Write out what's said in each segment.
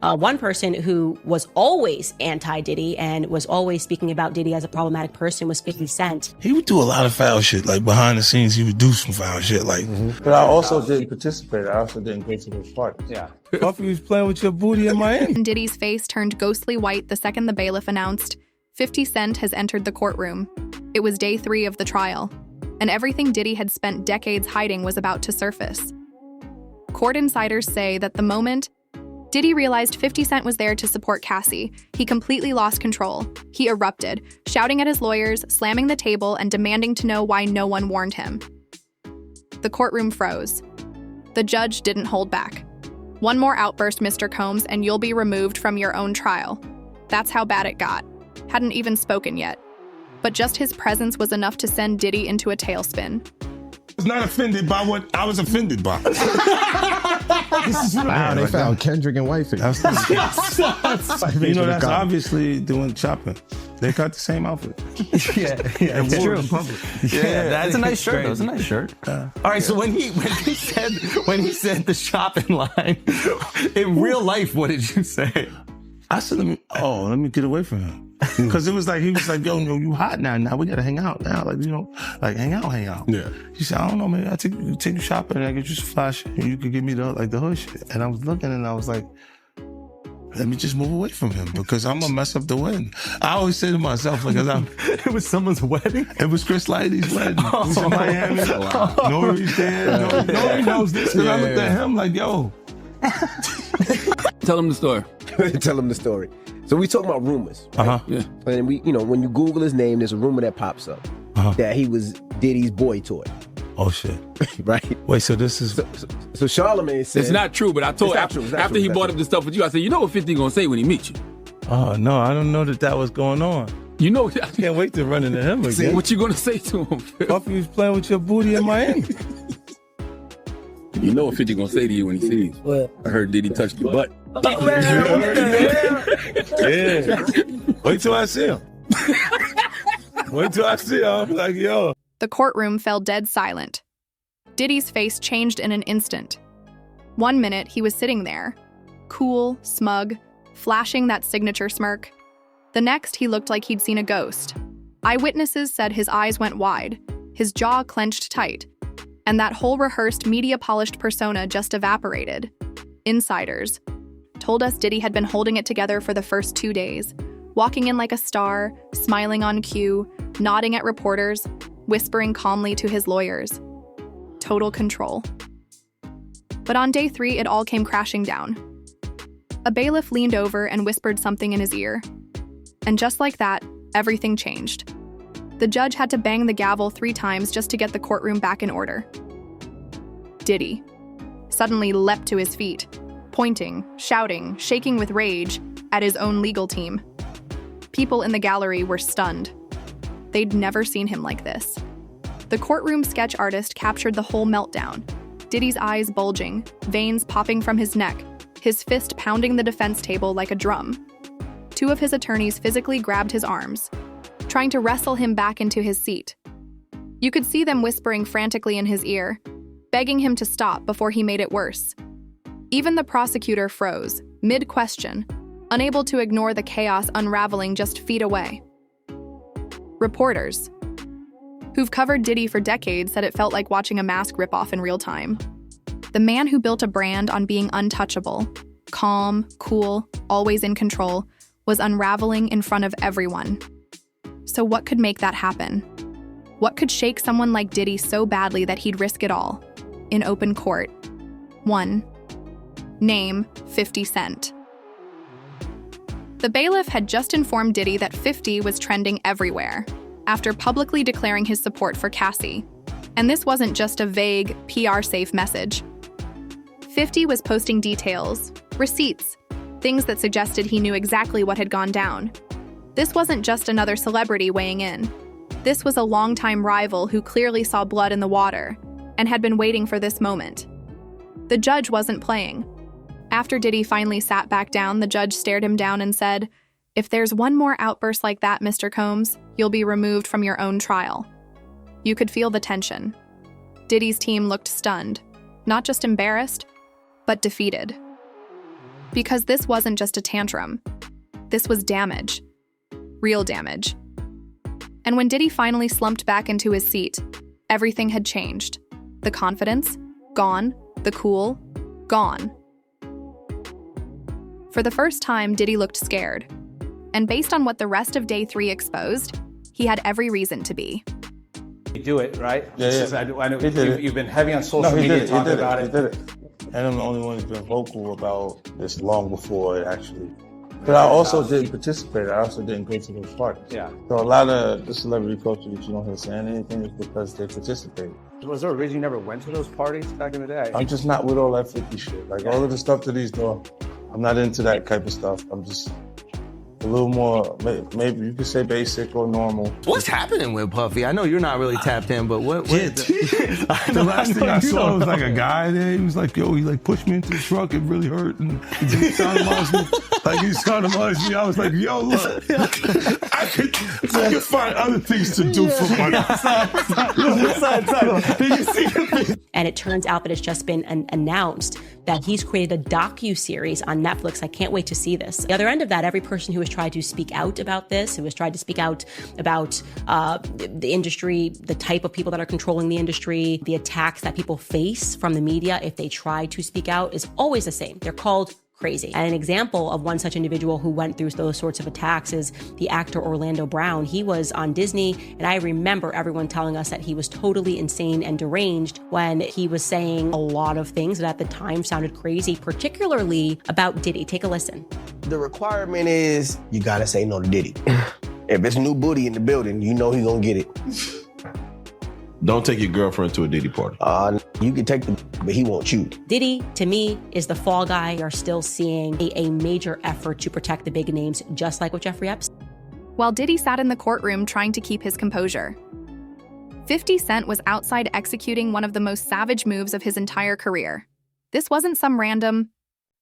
One person who was always anti-Diddy and was always speaking about Diddy as a problematic person was 50 Cent. He would do a lot of foul shit. Like behind the scenes, he would do some foul shit. Like, But I also didn't participate. I also didn't go to those parties. Yeah. Puffy was playing with your booty in Miami. Diddy's face turned ghostly white the second the bailiff announced, 50 Cent has entered the courtroom. It was day 3 of the trial, and everything Diddy had spent decades hiding was about to surface. Court insiders say that the moment Diddy realized 50 Cent was there to support Cassie, he completely lost control. He erupted, shouting at his lawyers, slamming the table, and demanding to know why no one warned him. The courtroom froze. The judge didn't hold back. One more outburst, Mr. Combs, and you'll be removed from your own trial. That's how bad it got. Hadn't even spoken yet. But just his presence was enough to send Diddy into a tailspin. I was not offended by what I was offended by. Wow, they found Kendrick and Wifey. That's obviously doing shopping. They got the same outfit. Yeah, it's true. Yeah, that's a nice shirt. Though. It's a nice shirt. All right, so when he said the shopping line in real life, what did you say? I said, let me get away from him. Because he was like, yo, you hot now. Now we gotta hang out now. Like, hang out. Yeah. He said, I don't know, man. Take you shopping and I get you some flash and you could give me the hood shit. And I was looking and I was like, let me just move away from him because I'm gonna mess up the wedding. I always say to myself, it was someone's wedding? It was Chris Lighty's wedding. He was in Miami. Nori's there. Nori knows this. And I looked at him like, yo. Tell him the story. Tell him the story. So we talking about rumors, right? Yeah. And we, when you Google his name, there's a rumor that pops up that he was Diddy's boy toy. Oh shit! Right? Wait, so this is so Charlamagne said it's not true, but I told after he brought up the stuff with you, I said, you know what 50 gonna say when he meets you? Oh no, I don't know that was going on. You know, I can't wait to run into him again. See, what you gonna say to him? Puffy was playing with your booty in Miami. You know what 50 gonna say to you when he sees you? What? I heard Diddy touch your butt. Yeah. Wait till I see him. I'm like, yo. The courtroom fell dead silent. Diddy's face changed in an instant. 1 minute, he was sitting there, cool, smug, flashing that signature smirk. The next, he looked like he'd seen a ghost. Eyewitnesses said his eyes went wide, his jaw clenched tight, and that whole rehearsed, media-polished persona just evaporated. Insiders told us Diddy had been holding it together for the first 2 days, walking in like a star, smiling on cue, nodding at reporters, whispering calmly to his lawyers. Total control. But on day 3, it all came crashing down. A bailiff leaned over and whispered something in his ear. And just like that, everything changed. The judge had to bang the gavel 3 times just to get the courtroom back in order. Diddy suddenly leapt to his feet, pointing, shouting, shaking with rage at his own legal team. People in the gallery were stunned. They'd never seen him like this. The courtroom sketch artist captured the whole meltdown. Diddy's eyes bulging, veins popping from his neck, his fist pounding the defense table like a drum. 2 of his attorneys physically grabbed his arms, trying to wrestle him back into his seat. You could see them whispering frantically in his ear, begging him to stop before he made it worse. Even the prosecutor froze, mid-question, unable to ignore the chaos unraveling just feet away. Reporters, who've covered Diddy for decades, said it felt like watching a mask rip off in real time. The man who built a brand on being untouchable, calm, cool, always in control, was unraveling in front of everyone. So what could make that happen? What could shake someone like Diddy so badly that he'd risk it all? In open court. 1. Name 50 Cent. The bailiff had just informed Diddy that 50 was trending everywhere, after publicly declaring his support for Cassie. And this wasn't just a vague, PR-safe message. 50 was posting details, receipts, things that suggested he knew exactly what had gone down. This wasn't just another celebrity weighing in. This was a longtime rival who clearly saw blood in the water and had been waiting for this moment. The judge wasn't playing. After Diddy finally sat back down, the judge stared him down and said, "If there's one more outburst like that, Mr. Combs, you'll be removed from your own trial." You could feel the tension. Diddy's team looked stunned, not just embarrassed, but defeated. Because this wasn't just a tantrum. This was damage. Real damage. And when Diddy finally slumped back into his seat, everything had changed. The confidence, gone. The cool, gone. For the first time, Diddy looked scared. And based on what the rest of day 3 exposed, he had every reason to be. You do it, right? Yeah. I know you've been heavy on social media talking about it. He did it. And I'm the only one who's been vocal about this long before it actually. But I also didn't participate. I also didn't go to those parties. Yeah. So a lot of the celebrity culture that you don't hear saying anything is because they participate. Was there a reason you never went to those parties back in the day? I'm just not with all that 50 shit. Like all of the stuff that he's doing, I'm not into that type of stuff. I'm just a little more, maybe you could say basic or normal. What's happening with Puffy? I know you're not really tapped in, but what the last thing I saw was like a guy there. He was like, yo, he like pushed me into the truck. It really hurt. And he sounded me. I was like, yo, look, I could find other things to do for money. And it turns out that it's just been announced that he's created a docu-series on Netflix. I can't wait to see this. The other end of that, every person who has tried to speak out about this, who has tried to speak out about the industry, the type of people that are controlling the industry, the attacks that people face from the media if they try to speak out, is always the same. They're called crazy. And an example of one such individual who went through those sorts of attacks is the actor Orlando Brown. He was on Disney, and I remember everyone telling us that he was totally insane and deranged when he was saying a lot of things that at the time sounded crazy, particularly about Diddy. Take a listen. The requirement is you gotta say no to Diddy. If it's new booty in the building, you know he's gonna get it. Don't take your girlfriend to a Diddy party. You can take but he won't you. Diddy, to me, is the fall guy. We are still seeing a major effort to protect the big names, just like with Jeffrey Epstein. While Diddy sat in the courtroom trying to keep his composure, 50 Cent was outside executing one of the most savage moves of his entire career. This wasn't some random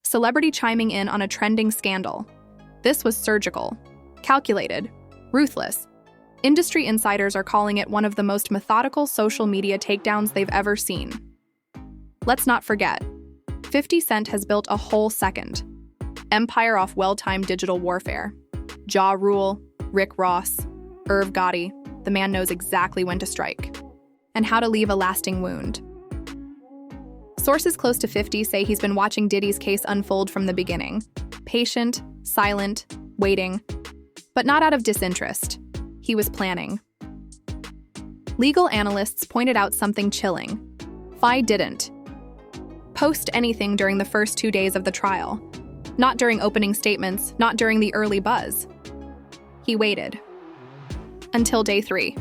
celebrity chiming in on a trending scandal. This was surgical, calculated, ruthless. Industry insiders are calling it one of the most methodical social media takedowns they've ever seen. Let's not forget, 50 Cent has built a whole second empire off well-timed digital warfare. Ja Rule, Rick Ross, Irv Gotti, the man knows exactly when to strike and how to leave a lasting wound. Sources close to 50 say he's been watching Diddy's case unfold from the beginning. Patient, silent, waiting, but not out of disinterest. He was planning. Legal analysts pointed out something chilling. Fi didn't post anything during the first 2 days of the trial. Not during opening statements, not during the early buzz. He waited. Until day 3.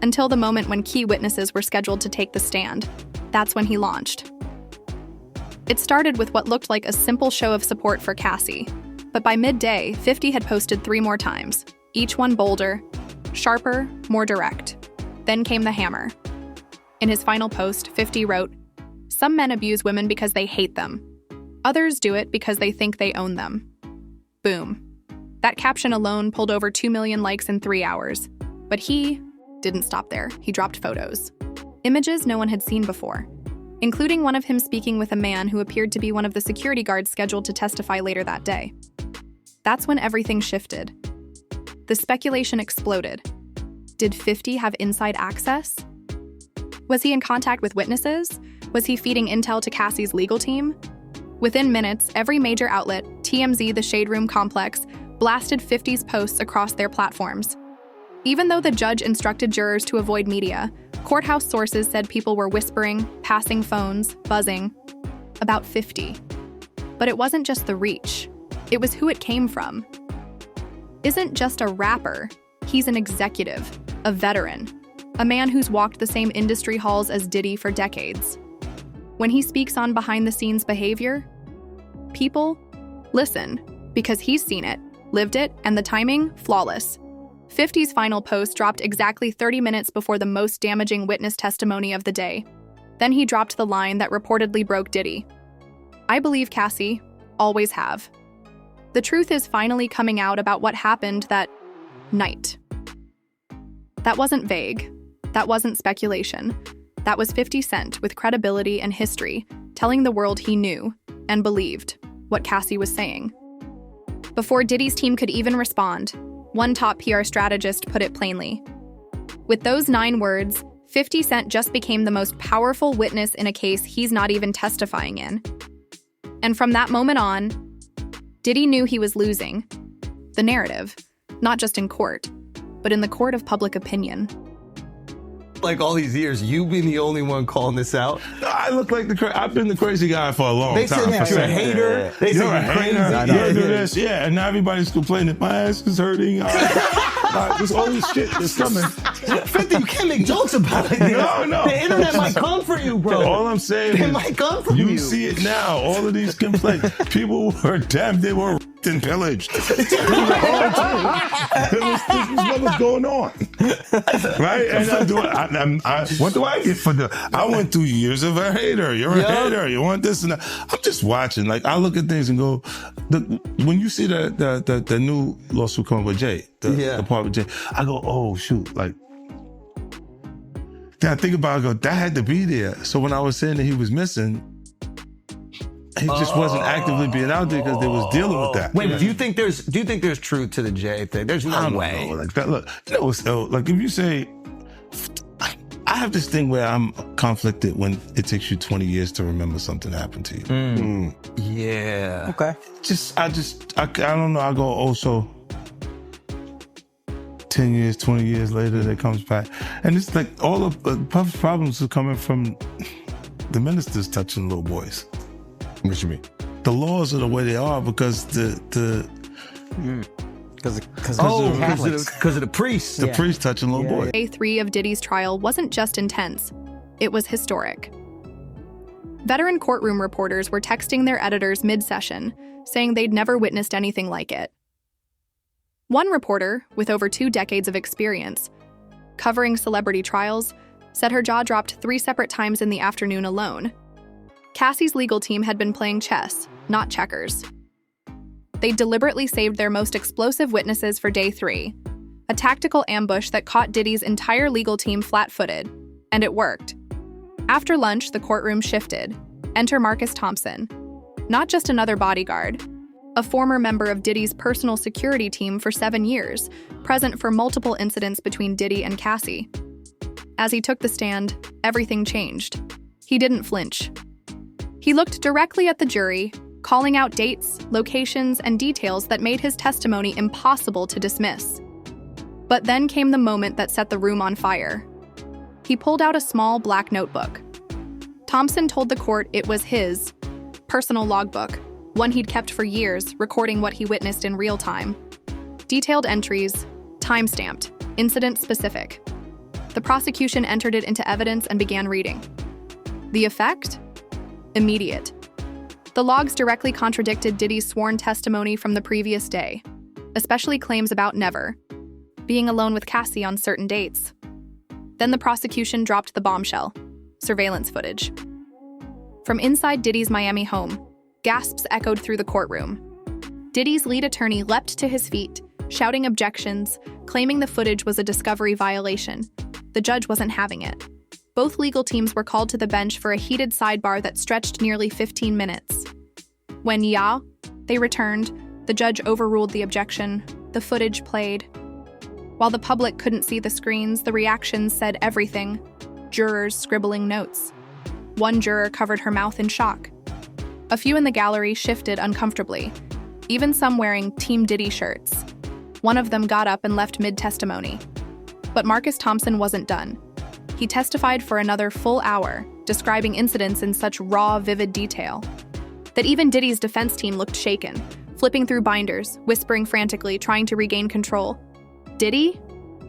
Until the moment when key witnesses were scheduled to take the stand. That's when he launched. It started with what looked like a simple show of support for Cassie. But by midday, 50 had posted 3 more times, each one bolder, sharper, more direct. Then came the hammer. In his final post, 50 wrote, "Some men abuse women because they hate them. Others do it because they think they own them." Boom. That caption alone pulled over 2 million likes in 3 hours. But he didn't stop there. He dropped photos. Images no one had seen before, including one of him speaking with a man who appeared to be one of the security guards scheduled to testify later that day. That's when everything shifted. The speculation exploded. Did 50 have inside access? Was he in contact with witnesses? Was he feeding intel to Cassie's legal team? Within minutes, every major outlet, TMZ, the Shade Room Complex, blasted 50's posts across their platforms. Even though the judge instructed jurors to avoid media, courthouse sources said people were whispering, passing phones, buzzing about 50. But it wasn't just the reach. It was who it came from. Isn't just a rapper, he's an executive, a veteran, a man who's walked the same industry halls as Diddy for decades. When he speaks on behind-the-scenes behavior, people listen because he's seen it, lived it, and the timing, flawless. 50's final post dropped exactly 30 minutes before the most damaging witness testimony of the day. Then he dropped the line that reportedly broke Diddy. "I believe Cassie, always have." The truth is finally coming out about what happened that night. That wasn't vague. That wasn't speculation. That was 50 Cent with credibility and history, telling the world he knew and believed. what Cassie was saying. Before Diddy's team could even respond, one top PR strategist put it plainly. With those 9 words, 50 Cent just became the most powerful witness in a case he's not even testifying in. And from that moment on, Diddy knew he was losing the narrative, not just in court, but in the court of public opinion. Like all these years, you've been the only one calling this out. No, I look like I've been the crazy guy for a long time. They said you're a hater. They said you're crazy. You do this, yeah. And now everybody's complaining. My ass is hurting. There's all this shit that's coming. 50, you can't make jokes about it. No. The internet might come for you, bro. All I'm saying it might come from you see it now. All of these complaints. People were damned. They were and pillaged. This was what was going on, right? And what do I get for I went through years of a hater. You're a hater. You want this and that. I'm just watching. Like I look at things and go, when you see the new lawsuit coming with Jay, the part with Jay, I go, oh shoot, like. Then I think about it, I go, that had to be there. So when I was saying that he was missing, he just wasn't actively being out there because they was dealing with that. Wait, do you think there's truth to the Jay thing? There's no way. Like that. Look, like if you say, I have this thing where I'm conflicted when it takes you 20 years to remember something that happened to you. Yeah. Okay. I don't know. I go also 10 years, 20 years later, that comes back. And it's like all of Puff's problems are coming from the ministers touching little boys. What you mean? The laws are the way they are because because of the priests. The priests touching little boys. Day 3 of Diddy's trial wasn't just intense, it was historic. Veteran courtroom reporters were texting their editors mid-session, saying they'd never witnessed anything like it. One reporter, with over 2 decades of experience, covering celebrity trials, said her jaw dropped 3 separate times in the afternoon alone. Cassie's legal team had been playing chess, not checkers. They deliberately saved their most explosive witnesses for day 3, a tactical ambush that caught Diddy's entire legal team flat-footed, and it worked. After lunch, the courtroom shifted. Enter Marcus Thompson, not just another bodyguard, a former member of Diddy's personal security team for 7 years, present for multiple incidents between Diddy and Cassie. As he took the stand, everything changed. He didn't flinch. He looked directly at the jury, calling out dates, locations, and details that made his testimony impossible to dismiss. But then came the moment that set the room on fire. He pulled out a small black notebook. Thompson told the court it was his personal logbook, one he'd kept for years, recording what he witnessed in real time. Detailed entries, time-stamped, incident-specific. The prosecution entered it into evidence and began reading. The effect? Immediate. The logs directly contradicted Diddy's sworn testimony from the previous day, especially claims about never being alone with Cassie on certain dates. Then the prosecution dropped the bombshell, surveillance footage. From inside Diddy's Miami home, gasps echoed through the courtroom. Diddy's lead attorney leapt to his feet, shouting objections, claiming the footage was a discovery violation. The judge wasn't having it. Both legal teams were called to the bench for a heated sidebar that stretched nearly 15 minutes. When they returned, the judge overruled the objection. The footage played. While the public couldn't see the screens, the reactions said everything. Jurors scribbling notes. One juror covered her mouth in shock. A few in the gallery shifted uncomfortably, even some wearing Team Diddy shirts. One of them got up and left mid-testimony. But Marcus Thompson wasn't done. He testified for another full hour, describing incidents in such raw, vivid detail that even Diddy's defense team looked shaken, flipping through binders, whispering frantically, trying to regain control. Diddy?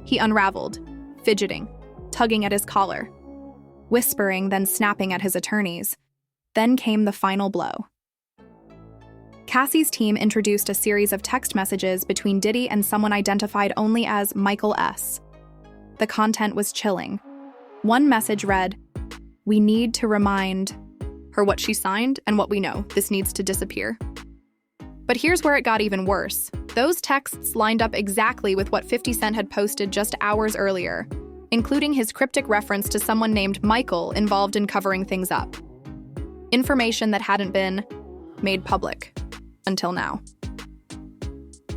He unraveled, fidgeting, tugging at his collar, whispering, then snapping at his attorneys. Then came the final blow. Cassie's team introduced a series of text messages between Diddy and someone identified only as Michael S. The content was chilling. One message read, "We need to remind her what she signed and what we know. This needs to disappear." But here's where it got even worse. Those texts lined up exactly with what 50 Cent had posted just hours earlier, including his cryptic reference to someone named Michael involved in covering things up. Information that hadn't been made public. until now.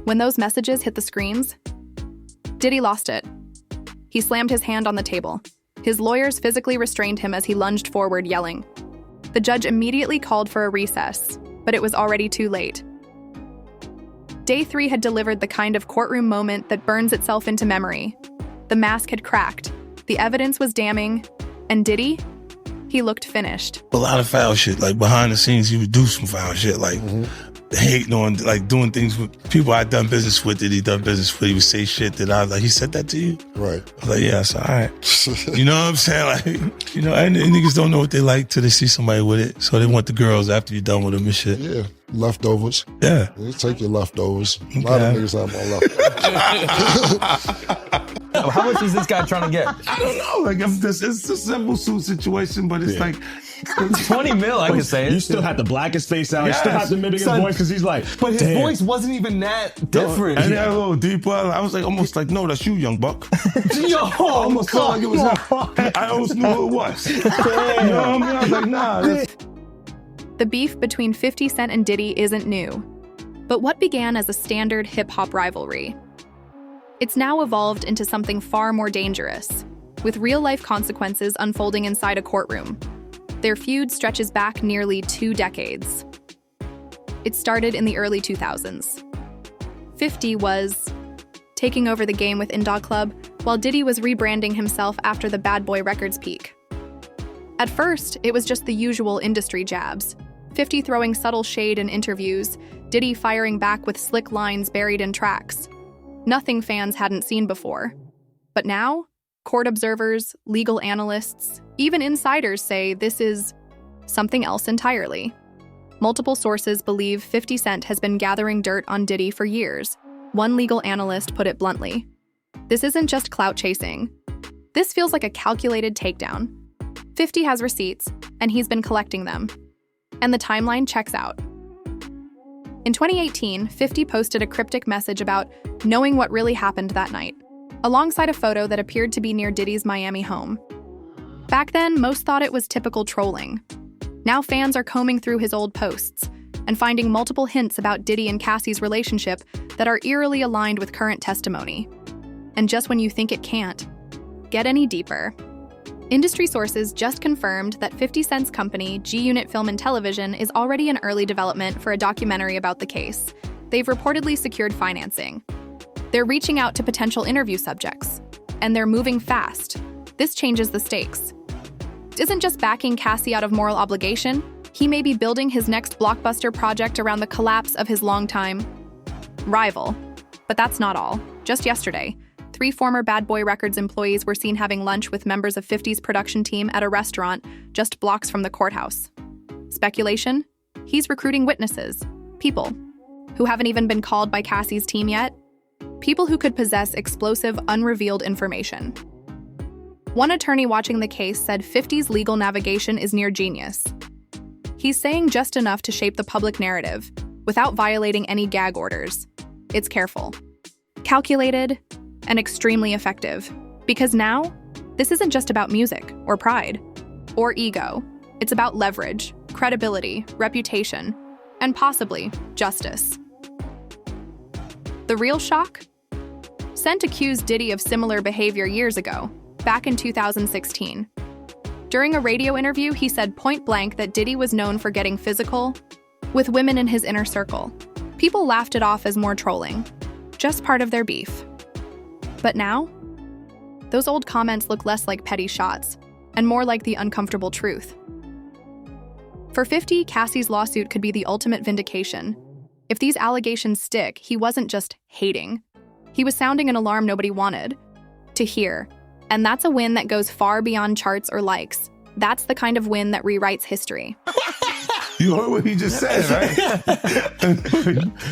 When those messages hit the screens, Diddy lost it. He slammed his hand on the table. His lawyers physically restrained him as he lunged forward, yelling. The judge immediately called for a recess, but it was already too late. Day 3 had delivered the kind of courtroom moment that burns itself into memory. The mask had cracked, the evidence was damning, and Diddy? He looked finished. A lot of foul shit. Like, behind the scenes, he would do some foul shit. Like, hating on, like, doing things with people I'd done business with that he done business with. He would say shit that I was like, he said that to you? Right. I was like, yeah, it's all right. You know what I'm saying? Like, you know, and niggas don't know what they like till they see somebody with it. So they want the girls after you're done with them and shit. Yeah, leftovers. Yeah. You take your leftovers. A lot of niggas have my leftovers. How much is this guy trying to get? I don't know. Like, it's a simple suit situation, but it's like... 20 mil, I can say it. You still have to black his face out. You still have to mimic his voice because he's like, but his voice wasn't even that different. And a little deeper. I was like, almost like, no, that's you, young buck. Yo, I almost felt like it was him. I almost knew who it was. You know what I mean? I was like, nah. The beef between 50 Cent and Diddy isn't new. But what began as a standard hip-hop rivalry? It's now evolved into something far more dangerous, with real-life consequences unfolding inside a courtroom. Their feud stretches back nearly 2 decades. It started in the early 2000s. 50 was taking over the game with Indog Club, while Diddy was rebranding himself after the Bad Boy Records peak. At first, it was just the usual industry jabs. 50 throwing subtle shade in interviews, Diddy firing back with slick lines buried in tracks. Nothing fans hadn't seen before. But now, court observers, legal analysts, even insiders say this is something else entirely. Multiple sources believe 50 Cent has been gathering dirt on Diddy for years. One legal analyst put it bluntly. This isn't just clout chasing. This feels like a calculated takedown. 50 has receipts, and he's been collecting them. And the timeline checks out. In 2018, 50 posted a cryptic message about knowing what really happened that night, alongside a photo that appeared to be near Diddy's Miami home. Back then, most thought it was typical trolling. Now fans are combing through his old posts and finding multiple hints about Diddy and Cassie's relationship that are eerily aligned with current testimony. And just when you think it can't get any deeper, industry sources just confirmed that 50 Cent's company, G-Unit Film and Television, is already in early development for a documentary about the case. They've reportedly secured financing. They're reaching out to potential interview subjects, and they're moving fast. This changes the stakes. Isn't just backing Cassie out of moral obligation. He may be building his next blockbuster project around the collapse of his longtime rival. But that's not all. Just yesterday, 3 former Bad Boy Records employees were seen having lunch with members of 50's production team at a restaurant just blocks from the courthouse. Speculation? He's recruiting witnesses, people who haven't even been called by Cassie's team yet, people who could possess explosive, unrevealed information. One attorney watching the case said 50's legal navigation is near genius. He's saying just enough to shape the public narrative, without violating any gag orders. It's careful, calculated, and extremely effective. Because now, this isn't just about music, or pride, or ego. It's about leverage, credibility, reputation, and possibly justice. The real shock? Cent accused Diddy of similar behavior years ago, back in 2016. During a radio interview, he said point blank that Diddy was known for getting physical with women in his inner circle. People laughed it off as more trolling, just part of their beef. But now, those old comments look less like petty shots and more like the uncomfortable truth. For 50, Cassie's lawsuit could be the ultimate vindication. If these allegations stick, he wasn't just hating. He was sounding an alarm nobody wanted to hear. And that's a win that goes far beyond charts or likes. That's the kind of win that rewrites history. You heard what he just said, right?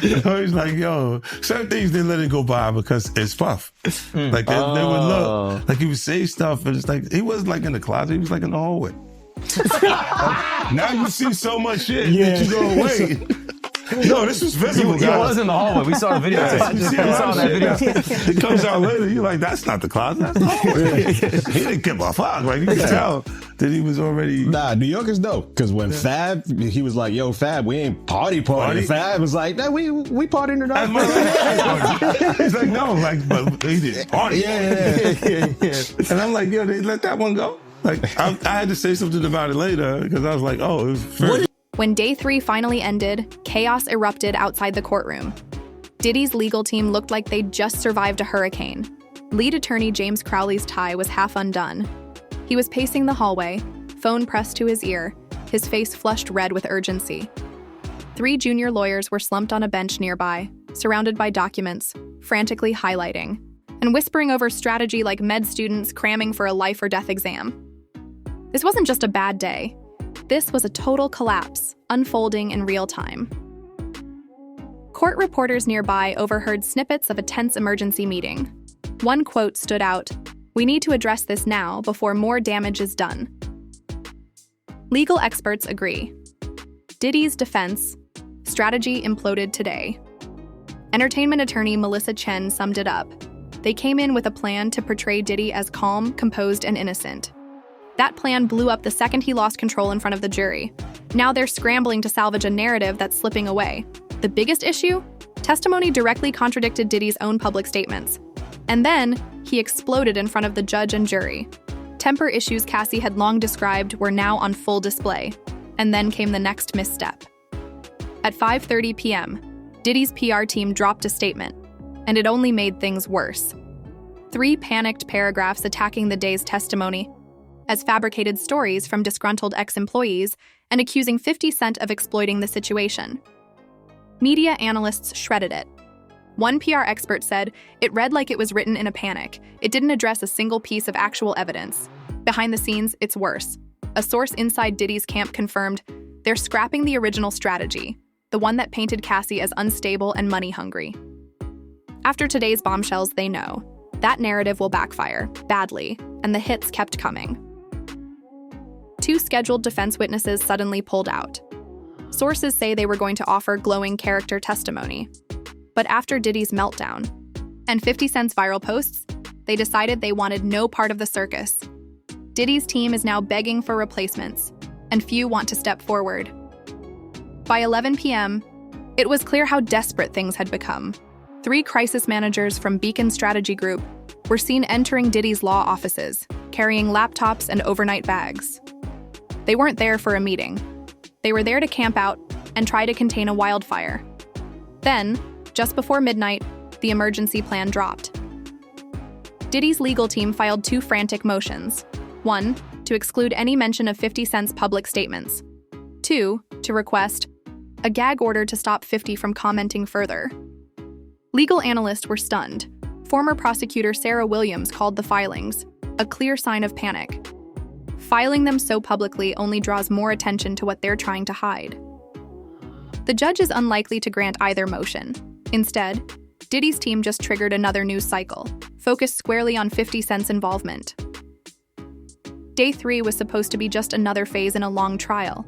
He's like, yo, certain things they let it go by because it's puff. Like they would look, like he would say stuff, and it's like he wasn't like in the closet, he was like in the hallway. Now you see so much shit that you go, wait. No, this was visible. He was in the hallway. We saw the video. We saw that video. It comes out later. You're like, that's not the closet. That's the hallway. He didn't give a fuck. Like, you could tell that he was already. Nah, New York is dope. Because when Fab, he was like, yo, Fab, we ain't party. Fab was like, nah, we partying tonight. He's like, no, like, but he didn't party. Yeah. And I'm like, yo, they let that one go? Like, I had to say something about it later because I was like, oh, it was fair. When day 3 finally ended, chaos erupted outside the courtroom. Diddy's legal team looked like they'd just survived a hurricane. Lead attorney James Crowley's tie was half undone. He was pacing the hallway, phone pressed to his ear, his face flushed red with urgency. 3 junior lawyers were slumped on a bench nearby, surrounded by documents, frantically highlighting, and whispering over strategy like med students cramming for a life or death exam. This wasn't just a bad day. This was a total collapse, unfolding in real time. Court reporters nearby overheard snippets of a tense emergency meeting. One quote stood out, "We need to address this now before more damage is done." Legal experts agree. Diddy's defense, strategy imploded today. Entertainment attorney Melissa Chen summed it up. They came in with a plan to portray Diddy as calm, composed, and innocent. That plan blew up the second he lost control in front of the jury. Now they're scrambling to salvage a narrative that's slipping away. The biggest issue? Testimony directly contradicted Diddy's own public statements. And then, he exploded in front of the judge and jury. Temper issues Cassie had long described were now on full display. And then came the next misstep. At 5:30 p.m., Diddy's PR team dropped a statement, and it only made things worse. 3 panicked paragraphs attacking the day's testimony as fabricated stories from disgruntled ex-employees and accusing 50 Cent of exploiting the situation. Media analysts shredded it. One PR expert said it read like it was written in a panic. It didn't address a single piece of actual evidence. Behind the scenes, it's worse. A source inside Diddy's camp confirmed they're scrapping the original strategy, the one that painted Cassie as unstable and money-hungry. After today's bombshells, they know that narrative will backfire, badly, and the hits kept coming. 2 scheduled defense witnesses suddenly pulled out. Sources say they were going to offer glowing character testimony. But after Diddy's meltdown and 50 Cent's viral posts, they decided they wanted no part of the circus. Diddy's team is now begging for replacements, and few want to step forward. By 11 p.m., it was clear how desperate things had become. 3 crisis managers from Beacon Strategy Group were seen entering Diddy's law offices, carrying laptops and overnight bags. They weren't there for a meeting. They were there to camp out and try to contain a wildfire. Then, just before midnight, the emergency plan dropped. Diddy's legal team filed 2 frantic motions. 1, to exclude any mention of 50 Cent's public statements. 2, to request a gag order to stop 50 from commenting further. Legal analysts were stunned. Former prosecutor Sarah Williams called the filings a clear sign of panic. Filing them so publicly only draws more attention to what they're trying to hide. The judge is unlikely to grant either motion. Instead, Diddy's team just triggered another news cycle, focused squarely on 50 Cent's involvement. Day 3 was supposed to be just another phase in a long trial.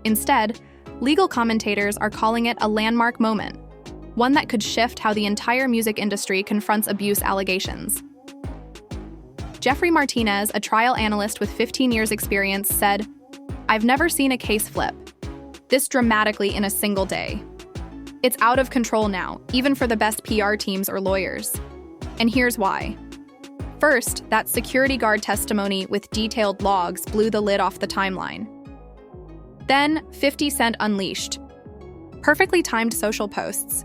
Instead, legal commentators are calling it a landmark moment, one that could shift how the entire music industry confronts abuse allegations. Jeffrey Martinez, a trial analyst with 15 years' experience, said, "I've never seen a case flip this dramatically in a single day. It's out of control now, even for the best PR teams or lawyers. And here's why. First, that security guard testimony with detailed logs blew the lid off the timeline. Then, 50 Cent unleashed. Perfectly timed social posts,